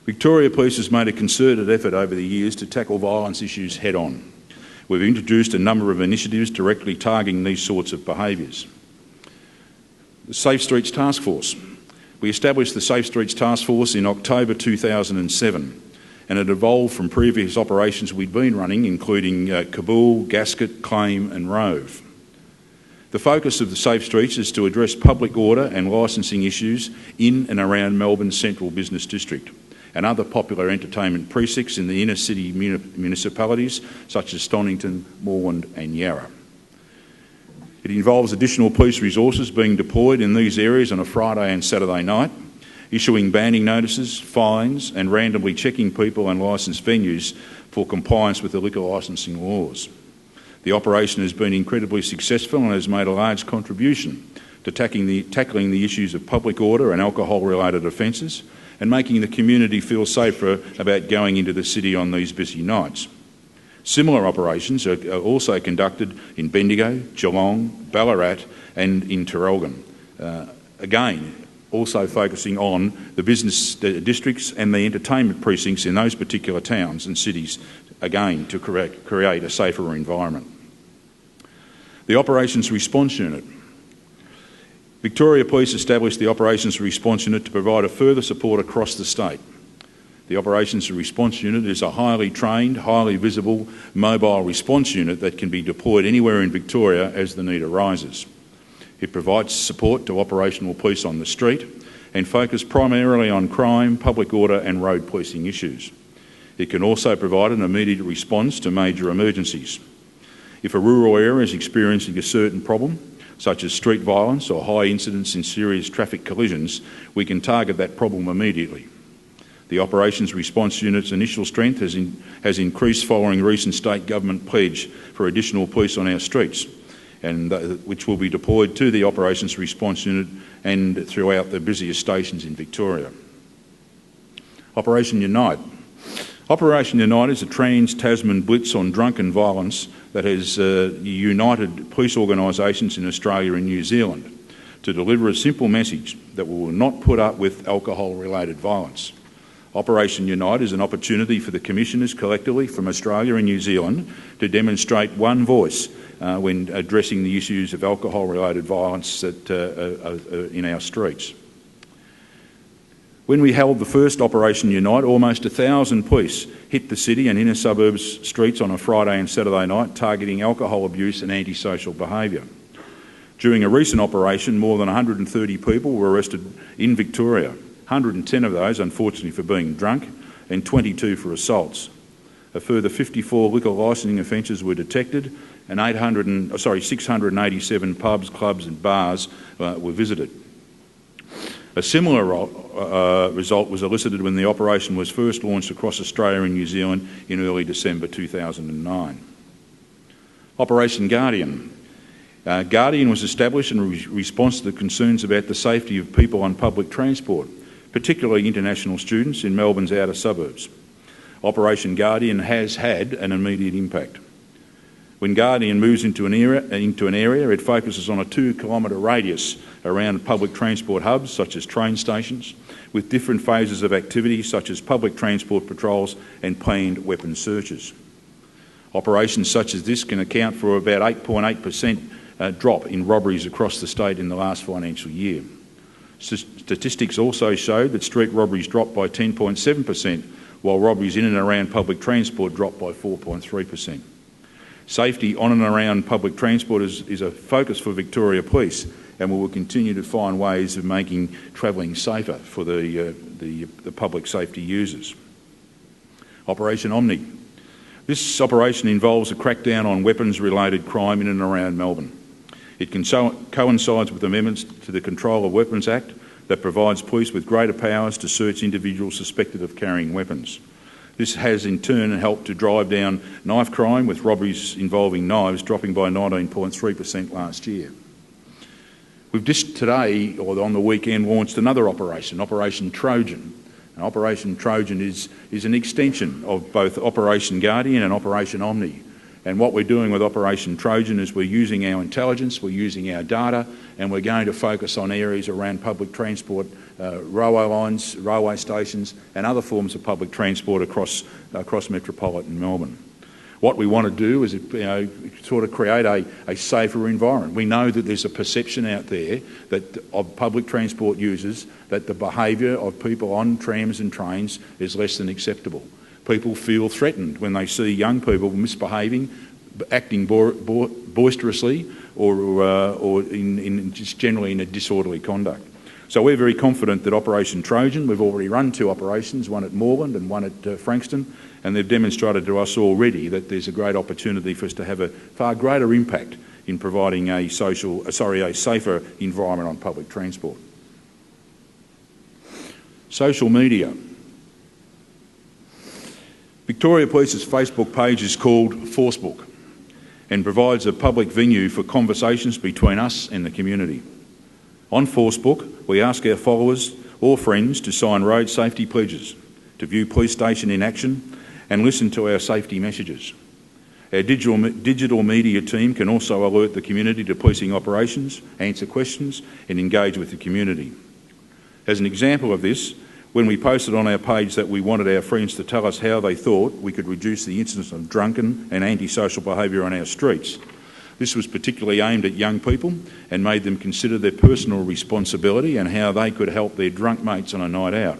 Victoria Police has made a concerted effort over the years to tackle violence issues head-on. We've introduced a number of initiatives directly targeting these sorts of behaviours. The Safe Streets Task Force. We established the Safe Streets Task Force in October 2007, and it evolved from previous operations we'd been running, including Kabul, Gasket, Claim and Rove. The focus of the Safe Streets is to address public order and licensing issues in and around Melbourne's central business district and other popular entertainment precincts in the inner city municipalities such as Stonnington, Moreland and Yarra. It involves additional police resources being deployed in these areas on a Friday and Saturday night, issuing banning notices, fines and randomly checking people and licensed venues for compliance with the liquor licensing laws. The operation has been incredibly successful and has made a large contribution to tackling the issues of public order and alcohol-related offences and making the community feel safer about going into the city on these busy nights. Similar operations are also conducted in Bendigo, Geelong, Ballarat and in Traralgon. Again, also focusing on the business districts and the entertainment precincts in those particular towns and cities, again to create a safer environment. The Operations Response Unit. Victoria Police established the Operations Response Unit to provide a further support across the state. The Operations Response Unit is a highly trained, highly visible mobile response unit that can be deployed anywhere in Victoria as the need arises. It provides support to operational police on the street and focus primarily on crime, public order and road policing issues. It can also provide an immediate response to major emergencies. If a rural area is experiencing a certain problem, such as street violence or high incidence in serious traffic collisions, we can target that problem immediately. The Operations Response Unit's initial strength has increased following recent state government pledge for additional police on our streets, and which will be deployed to the Operations Response Unit and throughout the busiest stations in Victoria. Operation Unite. Operation Unite is a trans-Tasman blitz on drunken violence that has united police organisations in Australia and New Zealand to deliver a simple message that we will not put up with alcohol-related violence. Operation Unite is an opportunity for the Commissioners collectively from Australia and New Zealand to demonstrate one voice when addressing the issues of alcohol-related violence in our streets. When we held the first Operation Unite, almost 1,000 police hit the city and inner suburbs streets on a Friday and Saturday night, targeting alcohol abuse and antisocial behaviour. During a recent operation, more than 130 people were arrested in Victoria, 110 of those, unfortunately, for being drunk and 22 for assaults. A further 54 liquor licensing offences were detected and 687 pubs, clubs and bars were visited. A similar result was elicited when the operation was first launched across Australia and New Zealand in early December 2009. Operation Guardian. Guardian was established in response to the concerns about the safety of people on public transport, particularly international students in Melbourne's outer suburbs. Operation Guardian has had an immediate impact. When Guardian moves into an area, it focuses on a 2-kilometre radius around public transport hubs such as train stations, with different phases of activity such as public transport patrols and planned weapons searches. Operations such as this can account for about 8.8% drop in robberies across the state in the last financial year. Statistics also showed that street robberies dropped by 10.7%, while robberies in and around public transport dropped by 4.3%. Safety on and around public transport is a focus for Victoria Police, and we will continue to find ways of making travelling safer for the public safety users. Operation Omni. This operation involves a crackdown on weapons-related crime in and around Melbourne. It coincides with amendments to the Control of Weapons Act that provides police with greater powers to search individuals suspected of carrying weapons. This has in turn helped to drive down knife crime, with robberies involving knives dropping by 19.3% last year. We've just today, or on the weekend, launched another operation, Operation Trojan. And Operation Trojan is an extension of both Operation Guardian and Operation Omni. And what we're doing with Operation Trojan is we're using our intelligence, we're using our data, and we're going to focus on areas around public transport, railway lines, railway stations, and other forms of public transport across metropolitan Melbourne. What we want to do is, sort of create a safer environment. We know that there's a perception out there that of public transport users that the behaviour of people on trams and trains is less than acceptable. People feel threatened when they see young people misbehaving, acting boisterously, or in just generally in a disorderly conduct. So we're very confident that Operation Trojan, we've already run 2 operations, one at Moreland and one at Frankston, and they've demonstrated to us already that there's a great opportunity for us to have a far greater impact in providing a safer environment on public transport. Social media. Victoria Police's Facebook page is called Forcebook and provides a public venue for conversations between us and the community. On Forcebook, we ask our followers or friends to sign road safety pledges, to view police station in action, and listen to our safety messages. Our digital media team can also alert the community to policing operations, answer questions, and engage with the community. As an example of this, when we posted on our page that we wanted our friends to tell us how they thought we could reduce the incidence of drunken and antisocial behaviour on our streets, this was particularly aimed at young people and made them consider their personal responsibility and how they could help their drunk mates on a night out.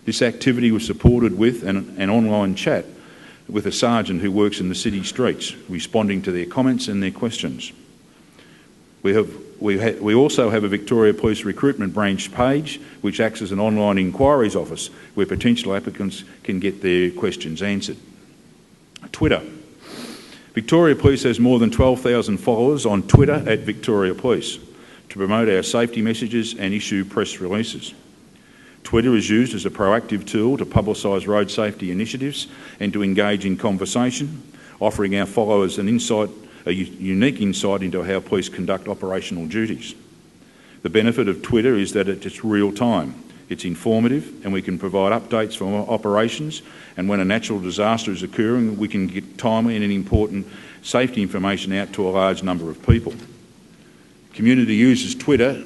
This activity was supported with an online chat with a sergeant who works in the city streets, responding to their comments and their questions. We also have a Victoria Police recruitment branch page which acts as an online inquiries office where potential applicants can get their questions answered. Twitter. Victoria Police has more than 12,000 followers on Twitter at Victoria Police to promote our safety messages and issue press releases. Twitter is used as a proactive tool to publicise road safety initiatives and to engage in conversation, offering our followers a unique insight into how police conduct operational duties. The benefit of Twitter is that it's real time, it's informative, and we can provide updates from operations, and when a natural disaster is occurring, we can get timely and important safety information out to a large number of people. Community uses Twitter,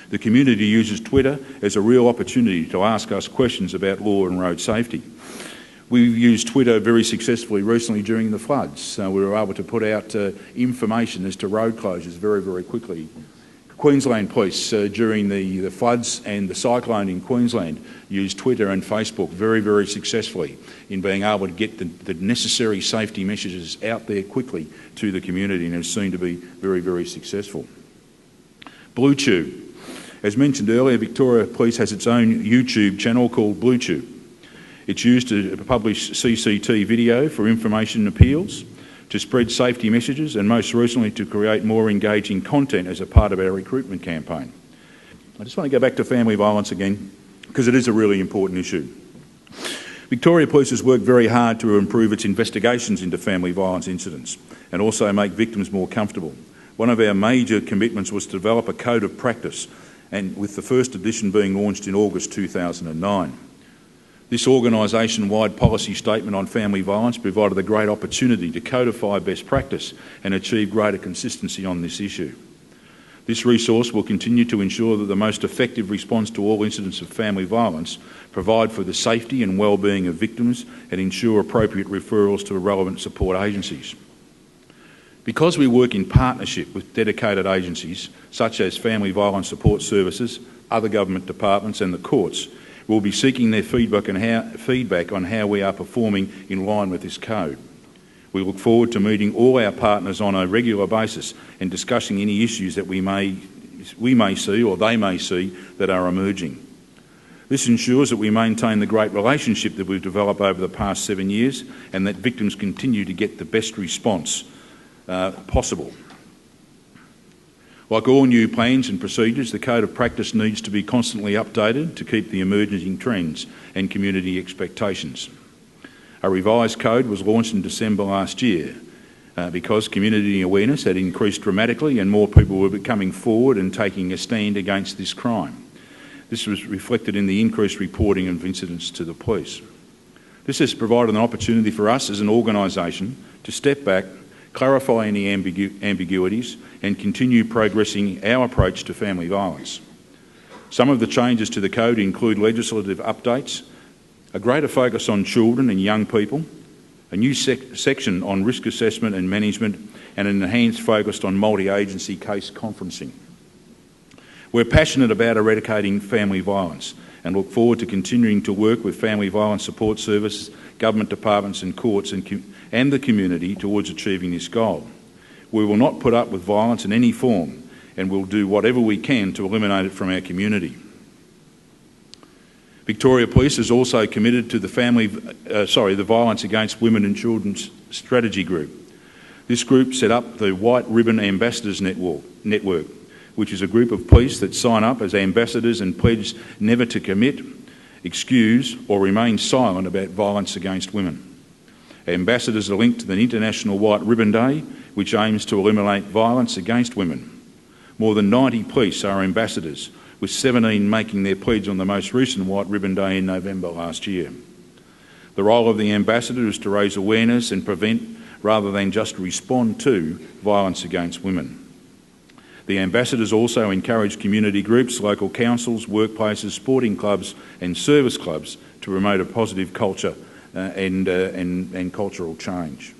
The community uses Twitter as a real opportunity to ask us questions about law and road safety. We've used Twitter very successfully recently during the floods. We were able to put out information as to road closures very, very quickly. Queensland Police during the floods and the cyclone in Queensland used Twitter and Facebook very, very successfully in being able to get the necessary safety messages out there quickly to the community, and it's seen to be very, very successful. BlueTube. As mentioned earlier, Victoria Police has its own YouTube channel called BlueTube. It's used to publish CCT video for information appeals, to spread safety messages, and most recently to create more engaging content as a part of our recruitment campaign. I just want to go back to family violence again, because it is a really important issue. Victoria Police has worked very hard to improve its investigations into family violence incidents and also make victims more comfortable. One of our major commitments was to develop a code of practice, and with the first edition being launched in August 2009. This organisation-wide policy statement on family violence provided a great opportunity to codify best practice and achieve greater consistency on this issue. This resource will continue to ensure that the most effective response to all incidents of family violence provide for the safety and well-being of victims and ensure appropriate referrals to relevant support agencies. Because we work in partnership with dedicated agencies such as Family Violence Support Services, other government departments and the courts, we'll be seeking their feedback on how we are performing in line with this code. We look forward to meeting all our partners on a regular basis and discussing any issues that we may see or they may see that are emerging. This ensures that we maintain the great relationship that we've developed over the past 7 years and that victims continue to get the best response possible. Like all new plans and procedures, the Code of Practice needs to be constantly updated to keep the emerging trends and community expectations. A revised code was launched in December last year because community awareness had increased dramatically and more people were coming forward and taking a stand against this crime. This was reflected in the increased reporting of incidents to the police. This has provided an opportunity for us as an organisation to step back, clarify any ambiguities and continue progressing our approach to family violence. Some of the changes to the code include legislative updates, a greater focus on children and young people, a new section on risk assessment and management, and an enhanced focus on multi-agency case conferencing. We're passionate about eradicating family violence and look forward to continuing to work with family violence support services, government departments and courts and the community towards achieving this goal. We will not put up with violence in any form and will do whatever we can to eliminate it from our community. Victoria Police is also committed to the Violence Against Women and Children's Strategy Group. This group set up the White Ribbon Ambassadors Network, which is a group of police that sign up as ambassadors and pledge never to commit, excuse or remain silent about violence against women. Ambassadors are linked to the International White Ribbon Day, which aims to eliminate violence against women. More than 90 police are ambassadors, with 17 making their pledge on the most recent White Ribbon Day in November last year. The role of the ambassador is to raise awareness and prevent, rather than just respond to, violence against women. The ambassadors also encourage community groups, local councils, workplaces, sporting clubs and service clubs to promote a positive culture and cultural change.